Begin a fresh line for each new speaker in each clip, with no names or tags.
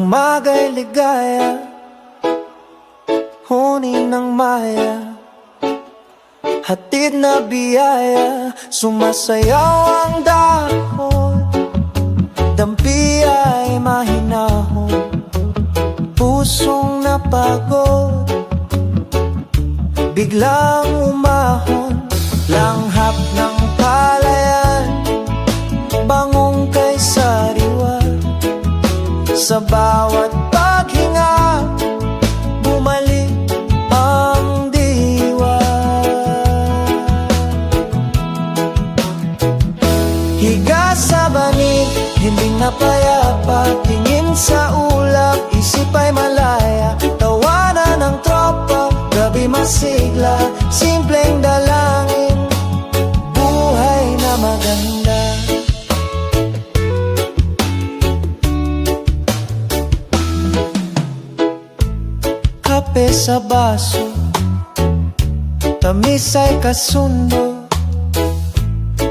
Umaga'y ligaya, huni ng maya, hatid na biyaya, sumasayaw ang dahon, dampi ay mahinahon, pusong napagod, biglang umahon, langhap ng palayan, bangong kay sariwa, sa bawat paghinga, bumalik ang diwa. Higa sa banig, hindi na payapa, tingin sa ulap, isip ay malaya, tawanan ng tropa, gabi masigla, simpleng dalangin, buhay na maganda. Kape sa baso, tamis ay kasundo,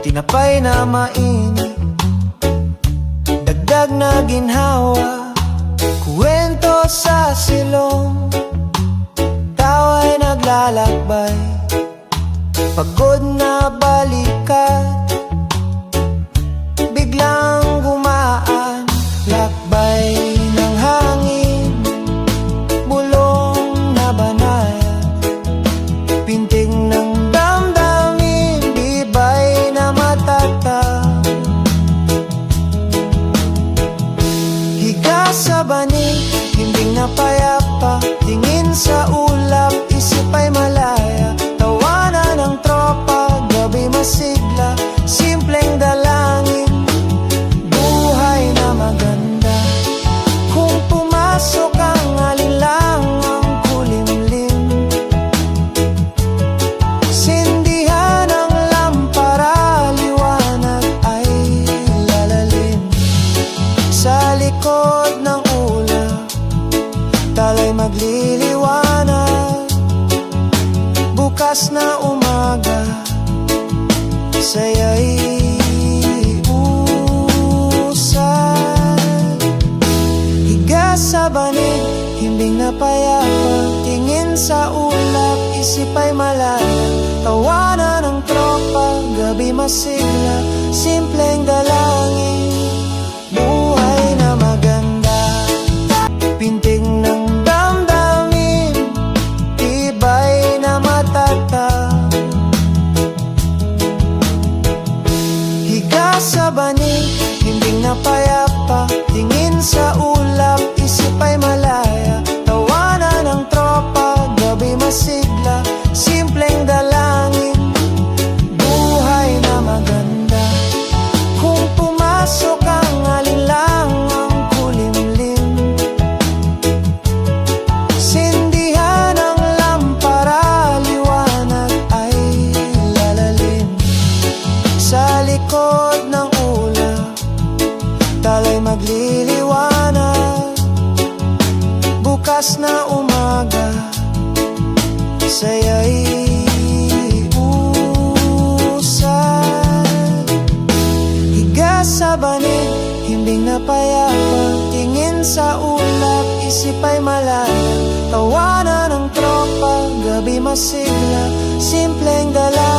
tinapay na mainit, dagdag na ginhawa, kuwento sa silong, tawa'y naglalakbay, pagod na balikat, biglang gumaan, lakbay ng hangin, bulong na banaya, pintig ng damdamin, bibay na matatag. Higa sa banig, himbing na payapa, tingin sa ulap, isip ay malaya, tawanan ng tropa, gabi masigla, simpleng dalangin, buhay na maganda. Kung pumasok ang alinlangang kulimlim, sindihan ang lampara, liwanag ay lalalim. Sa likod ng ulap, talay magliliwanag, bukas na umaga, saya'y usad. Higa sa banig, himbing na payapa, tingin sa ulap, isip ay malaya, tawanan ng tropa, gabi masigla, simpleng dalangin, buhay na maganda. Pintig ng damdamin, tibay na matatag. Higa sa banig, himbing na payapa, tingin sa ulap, isip ay malaya, tawanan ng tropa, gabi masigla, simpleng dalangin, buhay na maganda. Kung pumasok ang alinlangang kulimlim, sindihan ang lampara, liwanag ay lalalim. Sa likod ng ulap, talay magliliwanag, bukas na umaga, saya'y usad. Higa sa banig, himbing na payapa, tingin sa ulap, isip ay malaya, tawanan ng tropa, gabi masigla, simpleng dala.